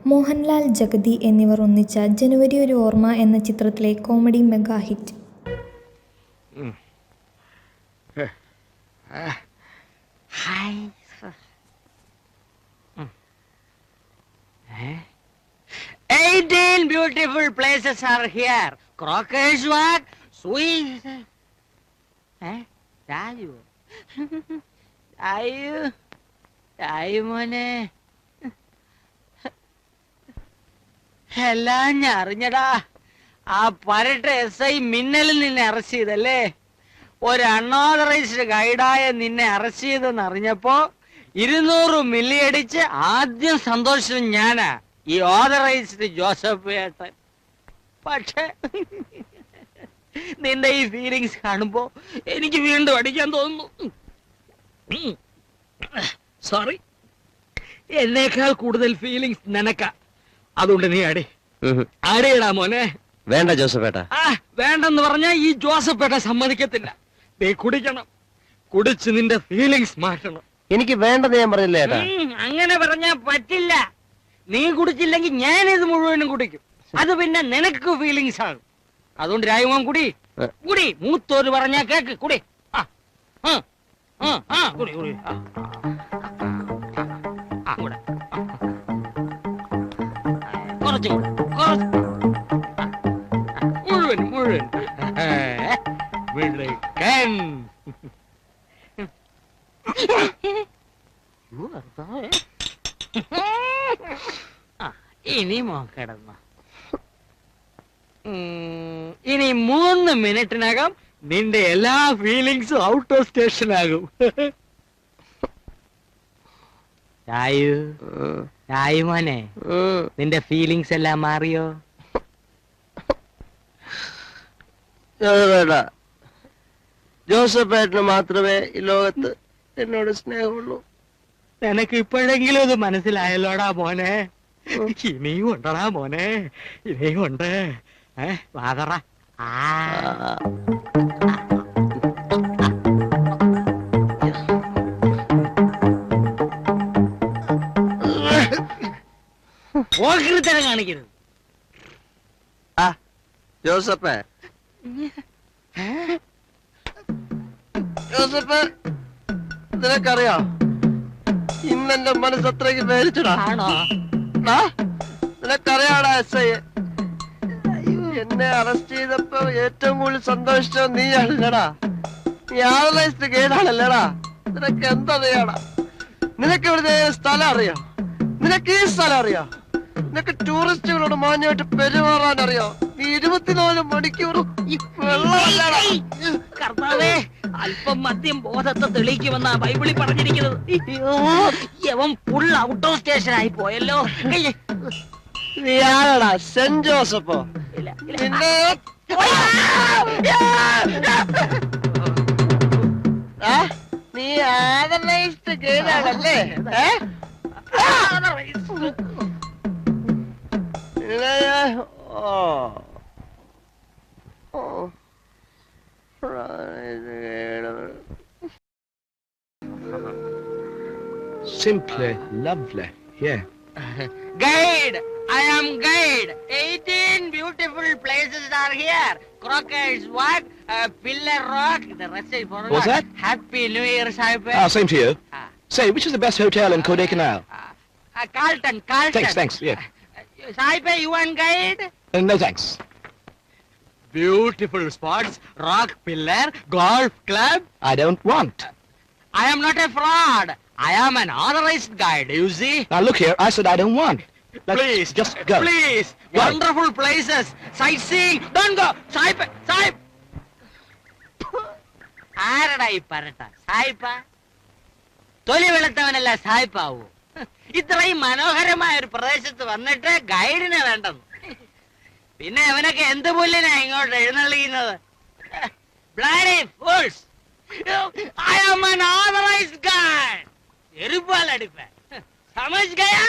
മോഹൻലാൽ, ജഗതി എന്നിവർ ഒന്നിച്ച ജനുവരി ഒരു ഓർമ്മ എന്ന ചിത്രത്തിലെ comedy mega hit. Hi. 18 beautiful places are here. Crocodile walk, sweet. Dayu. Dayu മോനെ. എല്ലാം ഞാൻ അറിഞ്ഞടാ. ആ പരട്ട SI മിന്നലിൽ നിന്നെ അറസ്റ്റ് ചെയ്തല്ലേ? ഒരു അൺഓതറൈസ്ഡ് ഗൈഡായ നിന്നെ അറസ്റ്റ് ചെയ്തെന്ന് അറിഞ്ഞപ്പോ 200 മില്ലി അടിച്ച് ആദ്യം സന്തോഷം ഞാനാ, ഈ ഓതറൈസ്ഡ് ജോസഫ് ഏട്ടൻ. പക്ഷെ നിന്റെ ഈ ഫീലിങ്സ് കാണുമ്പോ എനിക്ക് വീണ്ടും അടിക്കാൻ തോന്നുന്നു. സോറി, എന്നേക്കാൾ കൂടുതൽ ഫീലിങ്സ് നിനക്കാ. അതുകൊണ്ട് നീ അടിയടാ മോനെ. വേണ്ട ജോസഫേട്ട. വേണ്ടെന്ന് പറഞ്ഞാ ഈ ജോസഫേട്ട സമ്മതിക്കത്തില്ല. നീ കുടിക്കണം, കുടിച്ച് നിന്റെ ഫീലിങ്സ് മാറ്റണം. എനിക്ക് വേണ്ടെന്ന് ഞാൻ പറഞ്ഞില്ലേ ഏട്ടാ. അങ്ങനെ പറഞ്ഞാ പറ്റില്ല. നീ കുടിച്ചില്ലെങ്കിൽ ഞാൻ ഇത് മുഴുവനും കുടിക്കും. അത് പിന്നെ നിനക്ക് ഫീലിങ്സ് ആകും. അതുകൊണ്ട് രായുമോൻ കുടി, കുടി. മൂത്തോര് പറഞ്ഞാ കേക്ക്, കുടി. കുടി കുടി. കുറച്ചും കൂടെ, മുഴുവൻ മുഴുവൻ. ഇനി മോക്കടന്ന ഇനി 3 മിനിറ്റിനകം നിന്റെ എല്ലാ ഫീലിങ്സും ഔട്ട് ഓഫ് സ്റ്റേഷൻ ആകും. മോനെ, നിന്റെ ഫീലിങ്സ് എല്ലാം മാറിയോ? ജോസഫേട്ടന് മാത്രമേ ഈ ലോകത്ത് എന്നോട് സ്നേഹമുള്ളൂ. നിനക്ക് ഇപ്പോഴെങ്കിലും ഇത് മനസ്സിലായല്ലോടാ മോനെ. ഇനിയും ഉണ്ടടാ മോനെ, ഇനിയും ഉണ്ട്. വാതറ. ഓഹരിത്തരം കാണിക്കരുത്. ജോസഫ്, ജോസഫ്, നിനക്കറിയാം ഇന്നെന്റെ മനസ്സത്രയ്ക്ക് വേദിച്ചടാ. ആണോ? നിനക്കറിയാടാ SI, എന്നെ അറസ്റ്റ് ചെയ്തപ്പോ ഏറ്റവും കൂടുതൽ സന്തോഷിച്ചോ നീയാണല്ലടാ. നീ ആണലൈസ്ഡ് ഗൈഡാണല്ലടാ. നിനക്ക് എന്തറിയാടാ? നിനക്ക് ഇവിടുത്തെ സ്ഥലം അറിയാം, നിനക്ക് ഈ സ്ഥലം അറിയാം, നിനക്ക് ടൂറിസ്റ്റുകളോട് മാന്യമായിട്ട് പെരുമാറാൻ അറിയാം. നീ 24 മണിക്കൂറും വെള്ളമല്ലടാ. കർത്താവേ, അല്പം മദ്യം ബോധത്തെ തെളിയിക്കുമെന്നാ ബൈബിളിൽ പറഞ്ഞിരിക്കുന്നത്. യവൻ ഫുൾ ഔട്ട് ഓഫ് സ്റ്റേഷൻ ആയി പോയല്ലോ. നീ ആരാടാ? സെന്റ് ജോസഫോ? നിന്നെ നീ Adarsh ഗൈഡാണല്ലേ? Simply lovely. Yeah. Guide, I am guide. 18 beautiful places are here. Crocodile's Walk, Pillar Rock. The rest is for What's that? Happy New Year, Saipe. Same to you. Say, which is the best hotel in Kodaikanal? Carlton. Thanks. Yeah. Saipe, you want guide? No thanks. Beautiful spots, rock pillar, golf club. I don't want. I am not a fraud. I am an authorized guide, you see. Now look here, I said I don't want. Please, just go. Please, Go. wonderful places, sightseeing. Don't go. Saip. ആരടാ ഈ പറട്ട? സായിപ്പ? തൊലി വെളുത്തവനല്ല സായിപ്പാവൂ. ഇത്രയും മനോഹരമായ ഒരു പ്രദേശത്ത് വന്നിട്ട് ഗൈഡിനെ വേണ്ടെന്ന്. പിന്നെ അവനൊക്കെ എന്ത് പുല്ലിനാ ഇങ്ങോട്ട് എഴുന്നള്ളിക്കുന്നത്? Bloody fools! I am an authorized guide. എരുപ്പാലടിപ്പ. സമജ് Gaya?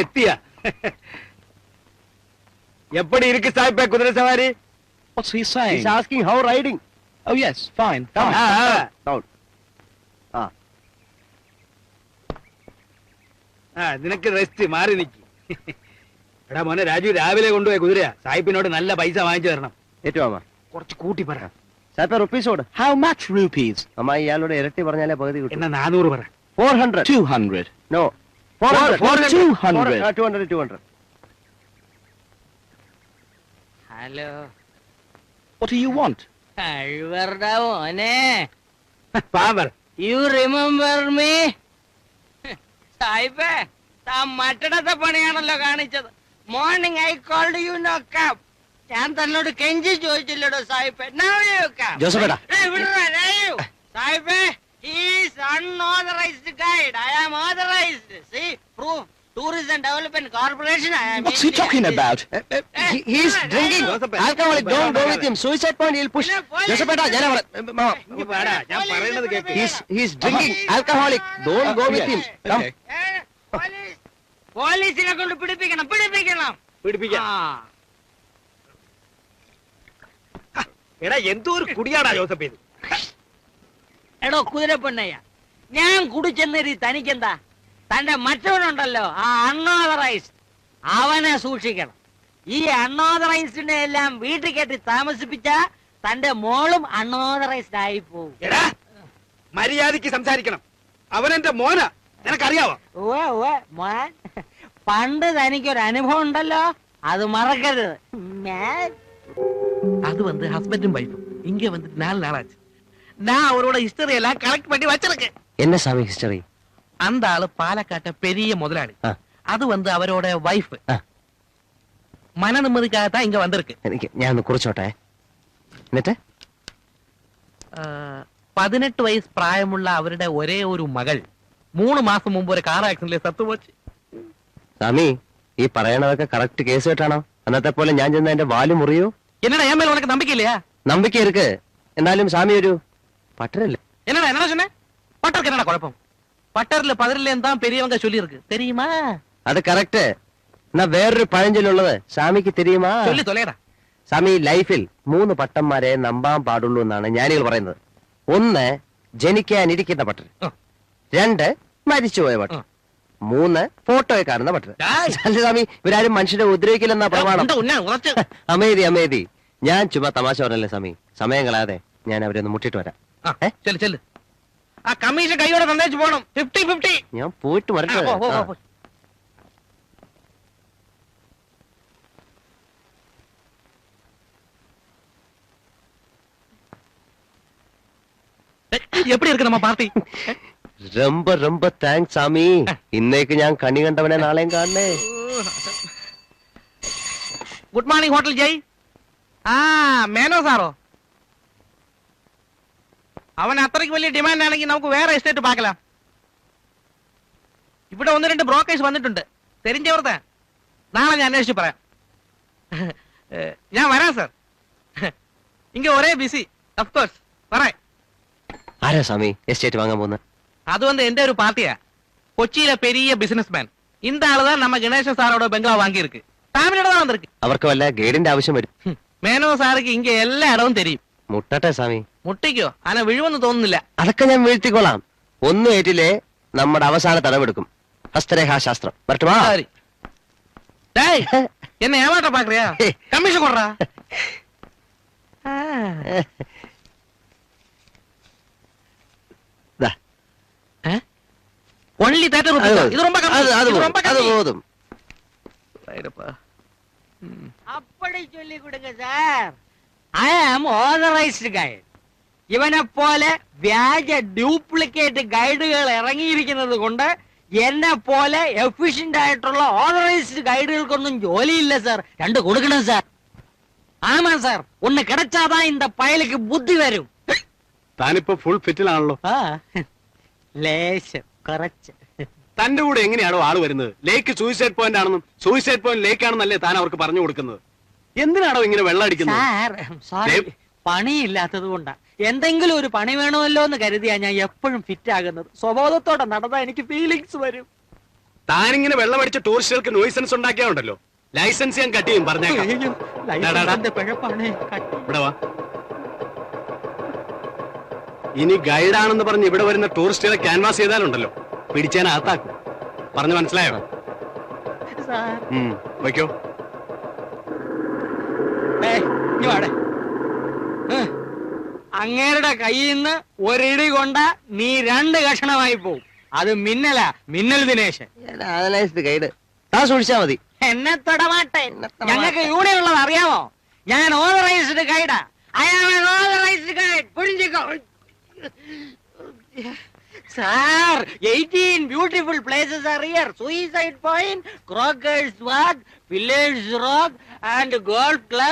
എത്തിയ എപ്പടി ഇരിക്ക് സാഹിബ് കുതിര സവാരി? What's he saying? He's asking how riding. Oh yes, fine. Down. നിനക്ക് റെസ്റ്റ് മാറി നിക്ക്. എടാ മോനെ രാജു, രാവിലെ കൊണ്ടുപോയ കുതിരയാ. സാഹിബിനോട് നല്ല പൈസ വാങ്ങിച്ചു തരണം. ഏറ്റവും അമ്മ കുറച്ച് കൂട്ടി പറ. സാഹിബ് റുപ്പീസോട്. How much rupees? അമ്മ ഇയാളോട് ഇരട്ടി പറഞ്ഞാലേ പകുതി കിട്ടും. എന്നാ 400 പറ. 400. 200. No. 400. 200. 200. Hello, What do you want? കഴിവറുടെ മോനെ, പാമ്പർ. You remember me? സാഹിബേ, താൻ മറ്റടത്തെ പണിയാണല്ലോ കാണിച്ചത്. Morning I called you no കാപ്പ്. ഞാൻ തന്നോട് കെഞ്ചി ചോദിച്ചില്ലടോ സാഹിബേ. ജോസഫേട്ടാ. സാഹിബേ, he is unauthorized guide. I am authorized. See, proof. Tourism Development Corporation. I am. What's he talking about? He is drinking alcoholic. Don't go with him. Suicide point. He'll push. ജോസഫേട്ടാ, ഇങ്ങ് വാടാ, ഞാൻ പറയുന്നത് cake. he is drinking alcoholic. Don't go with him. Come. പോലീസിനെ കൊണ്ട് പിടിപ്പിക്കണം. പിടിപ്പിക്കാം. എടാ എന്തോ ഒരു കുടിയാടാ Joseph ഇത്. എടോ കുതിരപ്പൊണ്ണയ്യ, ഞാൻ കുടിച്ചെന്നേരി തനിക്കെന്താ? തന്റെ മറ്റവനുണ്ടല്ലോ, ആ അൺഓതറൈസ്ഡ്, അവനെ സൂക്ഷിക്കണം. ഈ അൺഓതറൈസ്ഡിനെ എല്ലാം വീട്ടിൽ കെട്ടി താമസിപ്പിച്ച തന്റെ മോളും അൺഓതറൈസ്ഡ് ആയി പോകും. എടാ മര്യാദയ്ക്ക് സംസാരിക്കണം. അവനെന്റെ മോനാ, നിനക്കറിയാവോ? മോൻ, പണ്ട് തനിക്കൊരു അനുഭവം ഉണ്ടല്ലോ, അത് മറക്കരുത്. அது ஹஸ்பண்டும் வைஃபும் இங்க வந்துட்டு 4 நாளாச்சு. நான் அவரோட ஹிஸ்டரி எல்லாம் கலெக்ட் பண்ணி வச்சிருக்கேன். என்ன சாமி ஹிஸ்டரி? அந்த ஆளு பாலக்காட்ட பெரிய முதலாளி. அது அவரோட வைஃப். மன நிம்மதிக்காக தான் இங்க வந்திருக்கு. ഞാൻ ഒന്ന് കുറിച്ചോട്ടെ. എന്നിട്ട് 18 വയസ്സ് പ്രായമുള്ള അവരുടെ ഒരേ ഒരു മകൾ 3 മാസം മുമ്പ് ഒരു കാർ ആക്സിഡന്റിൽ സത്തുപോച്ചു. സ്വാമി, ഈ പറയണതൊക്കെ കറക്റ്റ് കേസ് കേട്ടാണോ? അന്നത്തെ പോലെ ഞാൻ ചെന്ന എന്റെ വാല് മുറിയോ? என்னடா என் மேல உனக்கு நம்பிக்கை இல்லையா? നമ്പിക്ക ഇருக்கு. എന്നാലും സ്വാമി ഒരു പട്ടരല്ലേ? என்னடா சொன்ன? பட்டருக்கு என்னடா குழப்பம்? பட்டர்ல பதிரில்லேன்னு தான் பெரியவங்க சொல்லி இருக்கு, தெரியுமா? അത് കറക്റ്റ്. എന്നാ വേറൊരു പഴഞ്ചൊല്ലുള്ളത് സ്വാമിക്ക് തെരിയുമാ? சொல்லி தொலைடா. സ്വാമി, ലൈഫിൽ 3 പട്ടന്മാരെ നമ്പാൻ പാടുള്ളൂ എന്നാണ് ജ്ഞാനികൾ പറയുന്നത്. 1 ജനിക്കാനിരിക്കുന്ന പട്ടർ, 2 മരിച്ചുപോയ പട്ടർ, 3 ഫോട്ടോയെ കാണുന്ന പട്ടർ. അല്ല സ്വാമി, ഇവരാരും മനുഷ്യരെ ഉപദ്രവിക്കില്ലെന്നാ പ്രമാണം. അമേതി. ഞാൻ ചുമ്മാ തമാശ പറഞ്ഞല്ലേ സ്വാമി. സമയം കളയാതെ ഞാൻ അവരെ ഒന്ന് മുട്ടിട്ട് വരാം. ചെല്ലു. ആ കമ്മീഷൻ കൈയോടെ തന്നേച്ച് പോകണം. 50-50. ഞാൻ പോയിട്ട് വരട്ടെ. எப்படி இருக்கு நம்ம பார்ட்டி? ரொம்ப ரொம்ப താങ്ക്സ് സ്വാമി. ഇന്നേക്ക് ഞാൻ കണി കണ്ടവനെ നാളെയും കാണണേ. ഗുഡ് മോർണിംഗ് ഹോട്ടൽ ജയ്. മേനോ സാറോ? അവൻ അത്രയ്ക്ക് വലിയ ഡിമാൻഡ് ആണെങ്കിൽ നമുക്ക് വേറെ എസ്റ്റേറ്റ് പാക്കലാം. ഇവിടെ 1-2 ബ്രോക്കേഴ്സ് വന്നിട്ടുണ്ട്, തെരിഞ്ഞവർത്ത. നാളെ ഞാൻ അന്വേഷിച്ച് പറയാം. ഞാൻ വരാം സാർ. ഇങ്ങ ഒരേ ബിസി. ഓഫ് കോഴ്സ് പറയാം. ആരാ സ്വാമി എസ്റ്റേറ്റ് വാങ്ങാൻ പോകുന്നത്? அது எந்த ஒரு பார்ட்டியா, கொச்சியில பெரிய பிசினஸ் மேன். இந்த ஆளுதான் நம்ம கணேசன் சாரோட பெங்களா வாங்கி இருக்கு. ஃபேமிலியோட தான் வந்திருக்கு. അവർക്ക് വല്ല ഗൈഡിന്റെ ആവശ്യം വരും. மேனோ സാർക്ക് ഇങ്ങ എല്ലാ ഇടവും தெரியும். മുട്ടട്ടെ സ്വാമി. മുട്ടിക്കോ? ആന വീഴുമെന്ന് തോന്നുന്നില്ല. അതൊക്കെ ഞാൻ വീഴ്ത്തിക്കോളാം. ഒന്നും ഏറ്റില്ലേ നമ്മുടെ അവസാന തടവെടുക്കും. ഹസ്തരേഖാശാസ്ത്രം. വരട്ടുമാ? டேய், என்ன ஏமாற்ற பாக்குறியா? கமிஷன் கொடுறா. ஒன்லி 30 ரூபாய். இது ரொம்ப கம்மி. അത് പോതും. அப்படி சொல்லி கொடுங்க sir. I am authorized guide. ഇവനെ പോലെ വ്യാജ ഡ്യൂപ്ലിക്കേറ്റ് ഗൈഡുകൾ ഇറങ്ങിയിരിക്കുന്നത് കൊണ്ട് എന്നെ പോലെ എഫിഷ്യന്റ് ആയിട്ടുള്ള ഓതറൈസ്ഡ് ഗൈഡുകൾക്കൊന്നും ജോലിയില്ല സാർ. 2 കൊടുക്കണം സാർ. ആമാ സാർ, 1 കിടച്ചാതാ இந்த പയലുക്ക് ബുദ്ധി വരും. താനിപ്പോ ഫുൾ ഫിറ്റിലാണല്ലോ. ലേശം കുറച്ച്. തന്റെ കൂടെ എങ്ങനെയാണോ ആള് വരുന്നത്? ലേക്ക് സൂയിസൈഡ് പോയിന്റ് ആണെന്നും സൂയിസൈഡ് പോയിന്റ് ലേക്ക് ആണെന്നല്ലേ താൻ അവർക്ക് പറഞ്ഞു കൊടുക്കുന്നത്? എന്തിനാണോ ഇങ്ങനെ വെള്ളം അടിക്കുന്നത്? സാർ, സോറി, പണിയില്ലാത്തത് കൊണ്ടാ. എന്തെങ്കിലും ഒരു പണി വേണമല്ലോ എന്ന് കരുതിയാ ഞാൻ എപ്പോഴും ഫിറ്റ് ആകുന്നത്. സ്വബോധത്തോടെ നടന്നാ എനിക്ക് ഫീലിങ്സ് വരും. താനിങ്ങനെ വെള്ളം അടിച്ച ടൂറിസ്റ്റുകൾക്ക് നോയ്സൻസ് ഉണ്ടാക്കിയാണ്ടല്ലോ, ലൈസൻസ് ഞാൻ കട്ട് ചെയ്യും. പറഞ്ഞേക്കാം. ഇവിടെ വാ. ഇനി ഗൈഡാണെന്ന് പറഞ്ഞ് ഇവിടെ വരുന്ന ടൂറിസ്റ്റുകളെ ക്യാൻവാസ് ചെയ്താലുണ്ടല്ലോ, പിടിച്ചാൻ അകത്താക്കും. പറഞ്ഞു മനസ്സിലായോ? സാർ വയ്ക്കോ. അങ്ങേരുടെ കയ്യിൽ നിന്ന് ഒരിടി കൊണ്ട നീ 2 കഷണമായി പോവും. അത് മിന്നൽ ദിനേശൻ. അനലൈസ്ഡ് ഗൈഡ് താൻ സൂക്ഷിച്ചാ മതി. എന്നെ തൊടമാട്ടെ. ഞങ്ങൾക്ക് ഇവിടെ ഉള്ളത് അറിയാമോ? ഞാൻ ഓതറൈസ്ഡ് ഗൈഡാ. I am an authorised guide. പുരിഞ്ചിക്കോ sir. 18 beautiful places are here. Suicide Point, Crocker's Walk, Village Rock and Golf Club.